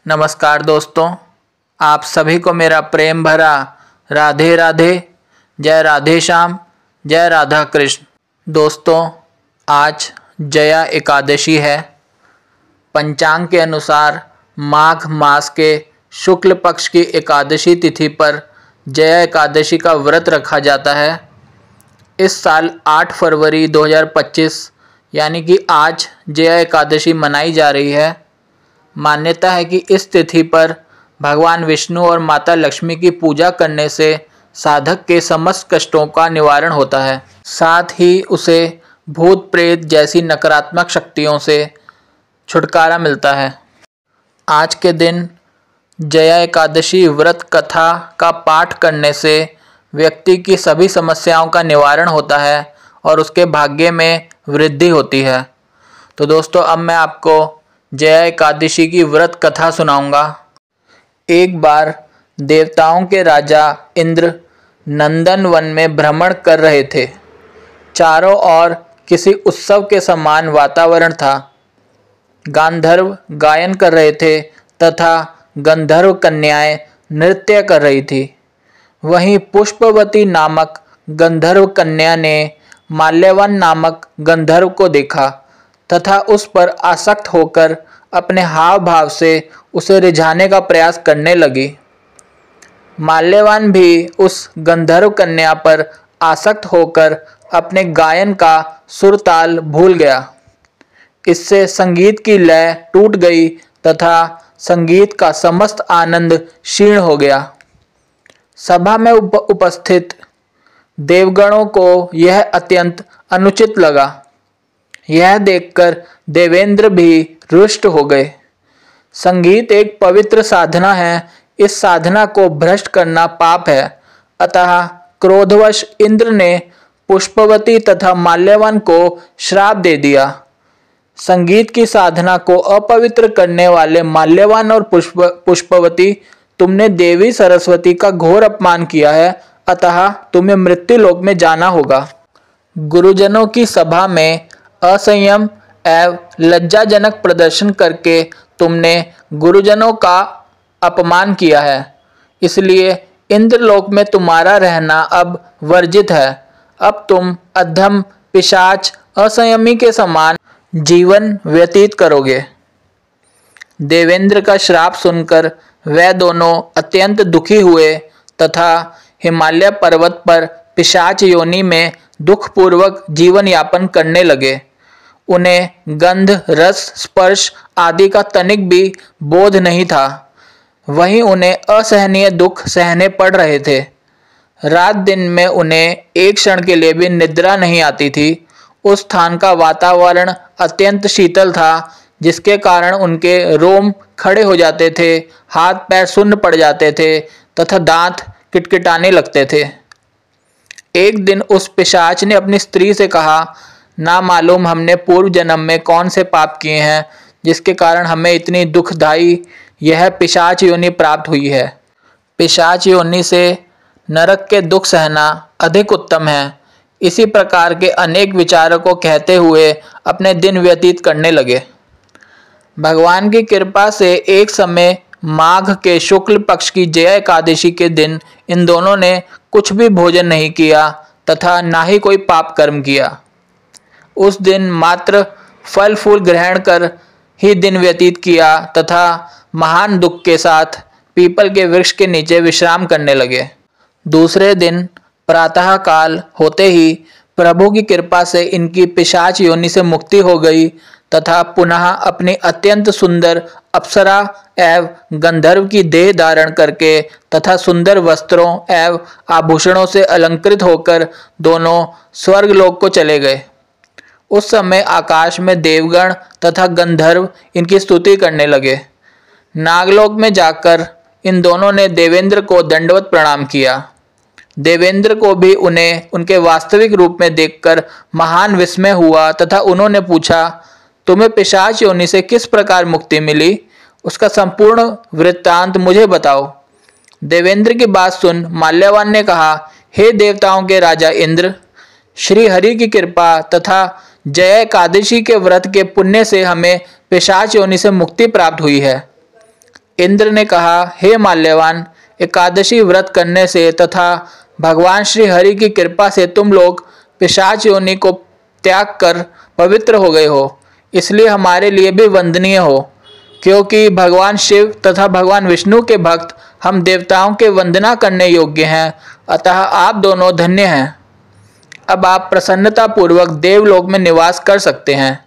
नमस्कार दोस्तों, आप सभी को मेरा प्रेम भरा राधे राधे। जय राधे श्याम, जय राधा कृष्ण। दोस्तों, आज जया एकादशी है। पंचांग के अनुसार माघ मास के शुक्ल पक्ष की एकादशी तिथि पर जया एकादशी का व्रत रखा जाता है। इस साल 8 फरवरी 2025 यानी कि आज जया एकादशी मनाई जा रही है। मान्यता है कि इस तिथि पर भगवान विष्णु और माता लक्ष्मी की पूजा करने से साधक के समस्त कष्टों का निवारण होता है, साथ ही उसे भूत प्रेत जैसी नकारात्मक शक्तियों से छुटकारा मिलता है। आज के दिन जया एकादशी व्रत कथा का पाठ करने से व्यक्ति की सभी समस्याओं का निवारण होता है और उसके भाग्य में वृद्धि होती है। तो दोस्तों, अब मैं आपको जया एकादशी की व्रत कथा सुनाऊंगा। एक बार देवताओं के राजा इंद्र नंदन वन में भ्रमण कर रहे थे। चारों ओर किसी उत्सव के समान वातावरण था। गांधर्व गायन कर रहे थे तथा गंधर्व कन्याएं नृत्य कर रही थी। वहीं पुष्पवती नामक गंधर्व कन्या ने माल्यवान नामक गंधर्व को देखा तथा उस पर आसक्त होकर अपने हाव भाव से उसे रिझाने का प्रयास करने लगी। माल्यवान भी उस गंधर्व कन्या पर आसक्त होकर अपने गायन का सुर ताल भूल गया। इससे संगीत की लय टूट गई तथा संगीत का समस्त आनंद क्षीण हो गया। सभा में उपस्थित देवगणों को यह अत्यंत अनुचित लगा। यह देखकर देवेंद्र भी रुष्ट हो गए। संगीत एक पवित्र साधना है, इस साधना को भ्रष्ट करना पाप है। अतः क्रोधवश इंद्र ने पुष्पवती तथा माल्यवान को श्राप दे दिया। संगीत की साधना को अपवित्र करने वाले माल्यवान और पुष्पवती, तुमने देवी सरस्वती का घोर अपमान किया है, अतः तुम्हें मृत्युलोक में जाना होगा। गुरुजनों की सभा में असंयम एवं लज्जाजनक प्रदर्शन करके तुमने गुरुजनों का अपमान किया है, इसलिए इंद्रलोक में तुम्हारा रहना अब वर्जित है। अब तुम अधम पिशाच असंयमी के समान जीवन व्यतीत करोगे। देवेंद्र का श्राप सुनकर वे दोनों अत्यंत दुखी हुए तथा हिमालय पर्वत पर पिशाच योनि में दुखपूर्वक जीवन यापन करने लगे। उन्हें गंध, रस, स्पर्श आदि का तनिक भी बोध नहीं था। वहीं उन्हें असहनीय दुख सहने पड़ रहे थे। रात दिन में उन्हें एक क्षण के लिए भी निद्रा नहीं आती थी। उस स्थान का वातावरण अत्यंत शीतल था, जिसके कारण उनके रोम खड़े हो जाते थे, हाथ पैर सुन्न पड़ जाते थे तथा दांत किटकिटाने लगते थे। एक दिन उस पिशाच ने अपनी स्त्री से कहा, ना मालूम हमने पूर्व जन्म में कौन से पाप किए हैं जिसके कारण हमें इतनी दुखदायी यह पिशाच योनि प्राप्त हुई है। पिशाच योनि से नरक के दुख सहना अधिक उत्तम है। इसी प्रकार के अनेक विचारों को कहते हुए अपने दिन व्यतीत करने लगे। भगवान की कृपा से एक समय माघ के शुक्ल पक्ष की जया एकादशी के दिन इन दोनों ने कुछ भी भोजन नहीं किया तथा ना ही कोई पाप कर्म किया। उस दिन मात्र फल फूल ग्रहण कर ही दिन व्यतीत किया तथा महान दुख के साथ पीपल के वृक्ष के नीचे विश्राम करने लगे। दूसरे दिन प्रातः काल होते ही प्रभु की कृपा से इनकी पिशाच योनि से मुक्ति हो गई तथा पुनः अपनी अत्यंत सुंदर अप्सरा एवं गंधर्व की देह धारण करके तथा सुंदर वस्त्रों एवं आभूषणों से अलंकृत होकर दोनों स्वर्गलोक को चले गए। उस समय आकाश में देवगण तथा गंधर्व इनकी स्तुति करने लगे। नागलोक में जाकर इन दोनों ने देवेंद्र को दंडवत प्रणाम किया। देवेंद्र को भी उन्हें उनके वास्तविक रूप में देखकर महान विस्मय हुआ तथा उन्होंने पूछा, तुम्हें पिशाच योनि से किस प्रकार मुक्ति मिली? उसका संपूर्ण वृत्तांत मुझे बताओ। देवेंद्र की बात सुन माल्यवान ने कहा, हे देवताओं के राजा इंद्र, श्री हरि की कृपा तथा जया एकादशी के व्रत के पुण्य से हमें पिशाच योनि से मुक्ति प्राप्त हुई है। इंद्र ने कहा, हे माल्यवान, एकादशी व्रत करने से तथा भगवान श्री हरि की कृपा से तुम लोग पिशाच योनि को त्याग कर पवित्र हो गए हो, इसलिए हमारे लिए भी वंदनीय हो। क्योंकि भगवान शिव तथा भगवान विष्णु के भक्त हम देवताओं के वंदना करने योग्य हैं, अतः आप दोनों धन्य हैं। अब आप प्रसन्नता पूर्वक देवलोक में निवास कर सकते हैं।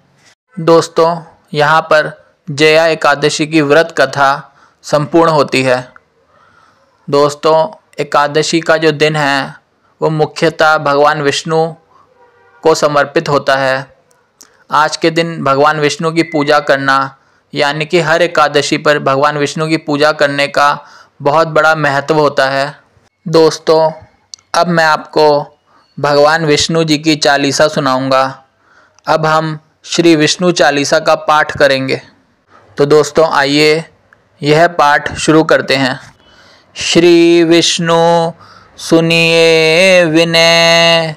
दोस्तों, यहाँ पर जया एकादशी की व्रत कथा संपूर्ण होती है। दोस्तों, एकादशी का जो दिन है वो मुख्यतः भगवान विष्णु को समर्पित होता है। आज के दिन भगवान विष्णु की पूजा करना, यानी कि हर एकादशी पर भगवान विष्णु की पूजा करने का बहुत बड़ा महत्व होता है। दोस्तों, अब मैं आपको भगवान विष्णु जी की चालीसा सुनाऊंगा। अब हम श्री विष्णु चालीसा का पाठ करेंगे। तो दोस्तों, आइए यह पाठ शुरू करते हैं। श्री विष्णु सुनिए विनय,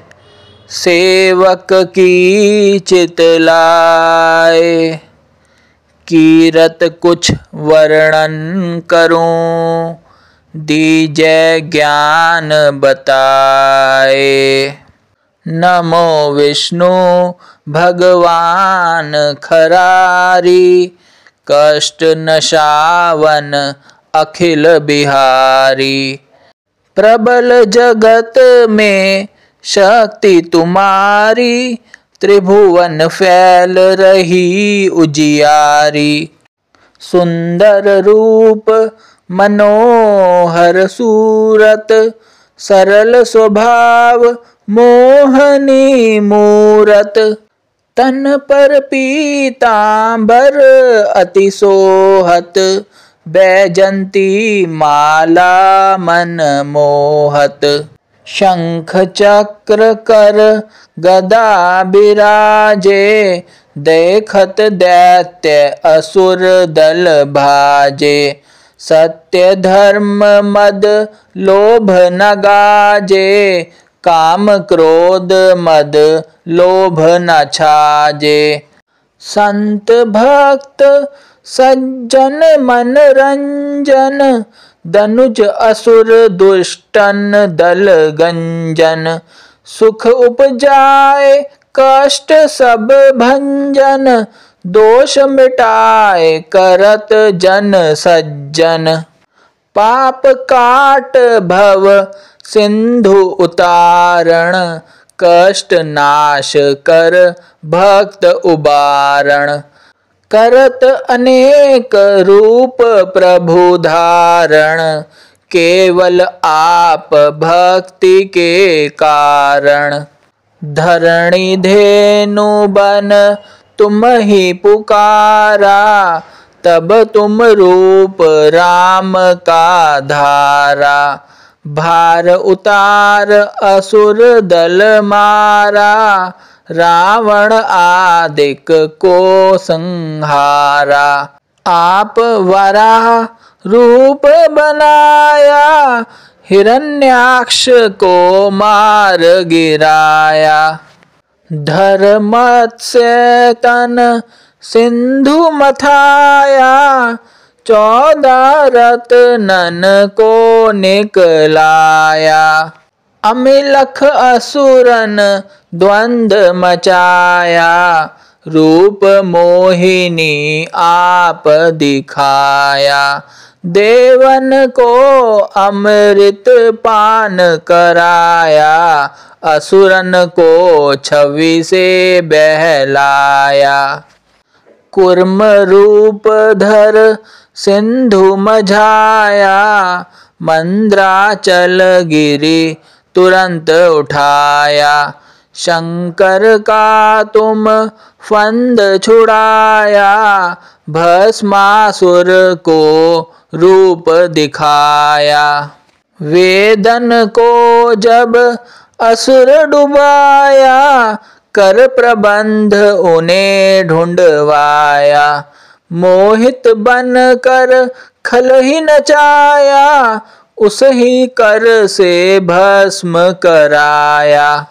सेवक की चित लाए। कीरत कुछ वर्णन करूं, दीजय ज्ञान बताए। नमो विष्णु भगवान खरारी, कष्ट नशावन अखिल बिहारी। प्रबल जगत में शक्ति तुम्हारी, त्रिभुवन फैल रही उजियारी। सुंदर रूप मनोहर सूरत, सरल स्वभाव मोहनी मूरत। तन पर पीतांबर अति सोहत, बैजंती माला मन मोहत। शंख चक्र कर गदा बिराजे, देखत दैत्य असुर दल भाजे। सत्य धर्म मद लोभ न गाजे, काम क्रोध मद लोभ न छाजे। संत भक्त सज्जन मन रंजन, दनुज असुर दुष्टन दल गंजन। सुख उपजाए कष्ट सब भंजन, दोष मिटाए करत जन सज्जन। पाप काट भव सिंधु उतारण, कष्ट नाश कर भक्त उबारण। करत अनेक रूप प्रभु धारण, केवल आप भक्ति के कारण। धरणी धेनु बन तुम ही पुकारा, तब तुम रूप राम का धारा। भार उतार असुर दल मारा, रावण आदिक को संहारा। आप वराह रूप बनाया, हिरण्याक्ष को मार गिराया। धर्मत्स्य तन सिंधु मथाया, 14 रत्नन को निकलाया। अमिलख असुरन द्वंद मचाया, रूप मोहिनी आप दिखाया। देवन को अमृत पान कराया, असुरन को छवि से बहलाया। कुर्म रूप धर सिंधु मझाया, मंद्राचल गिरी तुरंत उठाया। शंकर का तुम फंद छुड़ाया, भस्मासुर को रूप दिखाया। वेदन को जब असुर डुबाया, कर प्रबंध उन्हें ढूंढवाया। मोहित बन कर खल ही नचाया, उस ही कर से भस्म कराया।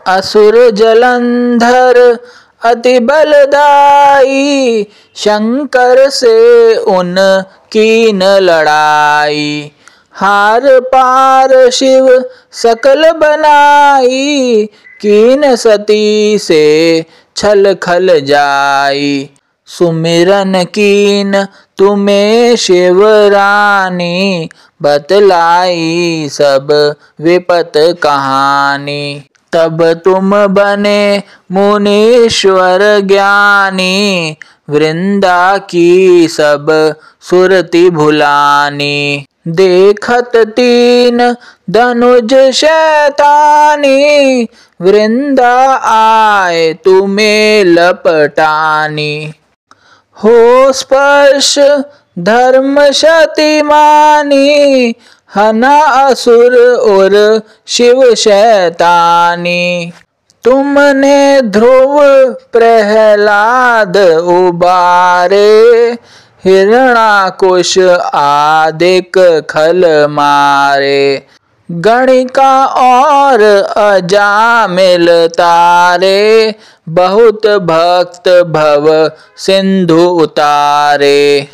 असुर जलंधर अति बलदाई, शंकर से उनकी न लड़ाई। हार पार शिव सकल बनाई, कीन सती से छल खल जाई। सुमिरन कीन तुम्हें शिव रानी, बतलाई सब विपत कहानी। तब तुम बने मुनीश्वर ज्ञानी, वृंदा की सब सुरति भुलानी। देखत तीन धनुज शैतानी, वृंदा आए तुम्हें लपटानी। हो स्पर्श धर्म शतिमानी, हना असुर और शिव शैतानी। तुमने ध्रुव प्रहलाद उबारे, हिरणाकुश आदिक खल मारे। गणिका और अजामिल तारे, बहुत भक्त भव सिंधु उतारे।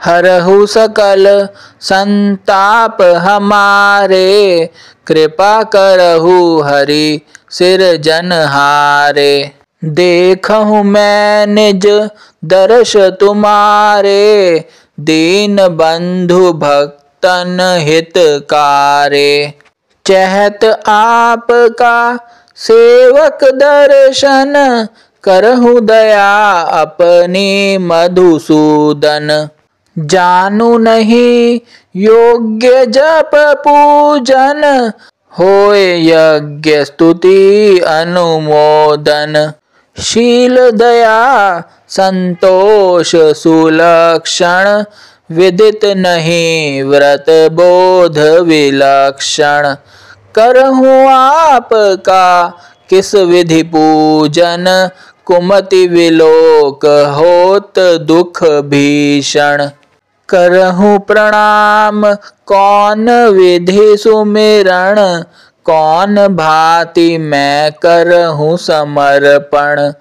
हरहु सकल संताप हमारे, कृपा करहु हरि सिरजनहारे। देखहु मैं निज दर्श तुम्हारे, दीन बंधु भक्तन हितकारे। चहत आपका सेवक दर्शन, करहु दया अपनी मधुसूदन। जानू नहीं योग्य जप पूजन, होय यज्ञ स्तुति अनुमोदन। शील दया संतोष सुलक्षण, विदित नहीं व्रत बोध विलक्षण। करहूँ आपका किस विधि पूजन, कुमति विलोक होत दुख भीषण। करहूँ प्रणाम कौन विधि सुमिरण, कौन भांति मैं करहूँ समर्पण।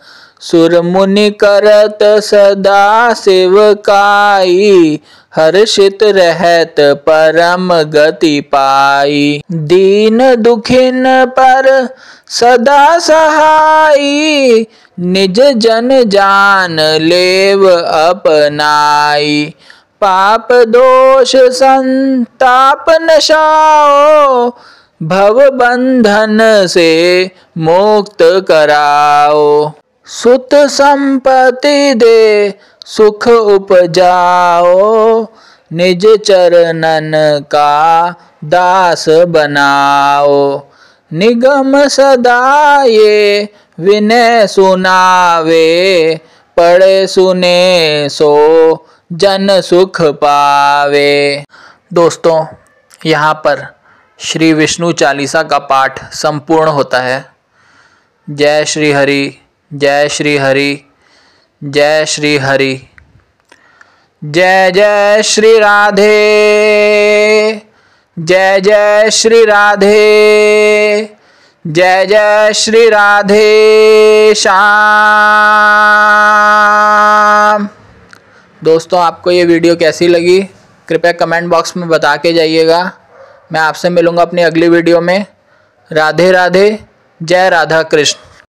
सुर मुनि करत सदा सेवकाई, हर्षित रहत परम गति पाई। दीन दुखिन पर सदा सहाई, निज जन जान लेव अपनाई। पाप दोष संताप नशाओ, भव बंधन से मुक्त कराओ। सुत संपत्ति दे सुख उपजाओ, निज चरणन का दास बनाओ। निगम सदा ये विनय सुनावे, पढ़े सुने सो जन सुख पावे। दोस्तों, यहाँ पर श्री विष्णु चालीसा का पाठ संपूर्ण होता है। जय श्री हरि, जय श्री हरि, जय श्री हरि। जय जय श्री राधे, जय जय श्री राधे, जय जय श्री राधे श्याम। दोस्तों, आपको ये वीडियो कैसी लगी कृपया कमेंट बॉक्स में बता के जाइएगा। मैं आपसे मिलूँगा अपनी अगली वीडियो में। राधे राधे, जय राधा कृष्ण।